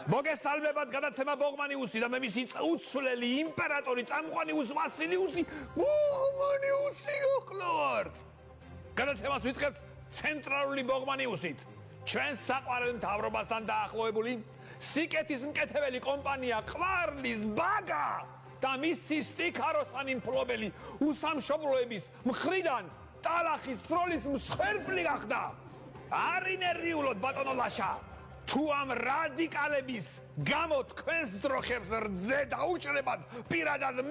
მოგესალმებათ გადაცემა ბოღმანიუსი და მე მისი უცვლელი იმპერატორი წამყვანიუს ვასილიუსი ბოღმანიუსი გახლავართ. გადაცემას ვიწყებთ ცენტრალური ბოღმანიუსით. ჩვენს საყვარელ მთავრობასთან დაახლოებული სიკეთის მკეთებელი კომპანია ყვარლის ბაგა და მისი სტიქაროსანი მფლობელი უსამშობლოების მხრიდან ტალახის სროლის მსხვერპლი გახდა. არ ინერვიულოთ ბატონო ლაშა. თუ ამ რადიკალების გამო თქვენს დროხებს რძე დაუჭრებათ პირადად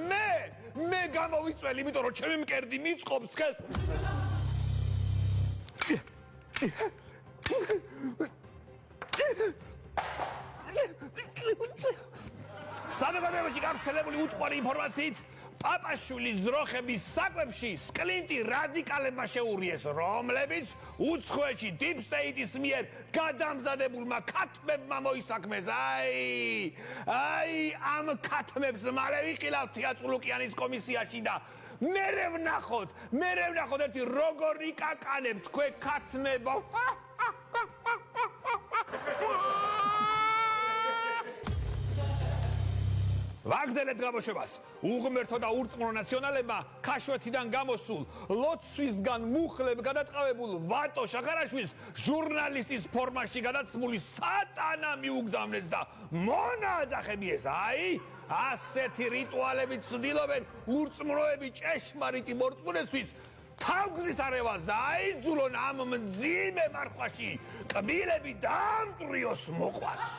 მე გამოვიწველი, იმიტომ რომ ჩემი მკერდი მიწყობს ხელს. საზოგადოებაში გავრცელებული უთხარი ინფორმაციით პაპაშვილის ძროხების საკვებში სკლინტი რადიკალებმა შეურიეს, რომლებიც უცხოეთში Deep State-ის მიერ გადამზადებულმა ქათმებმა მოისაქმეს. აი, ამ ქათმებს მალე ვიყილავთ თეატრულუკიანის კომისიაში და მერე ვნახოთ ერთი როგორი კაკანებ თქვენ ქათმებო. ვაგრძელეთ გამოშვებას. უღმერთო და ურწმუნო ნაციონალებმა ქაშვეთიდან გამოსულ ლოცვისგან მუხლებ გადატყავებულ ვატო შახარაშვილს ჟურნალისტის ფორმაში გადაცმული სატანა მიუგზავნეს და მონაძახებიეს. აი, ასეთი რიტუალები ცდილობენ ურწმუნოები ჭეშმარიტი მორწმუნესთვის თავგზის არევას და აიძულონ ამ მძიმე მარხვაში კბილები დაამტვრიოს მოყვარს.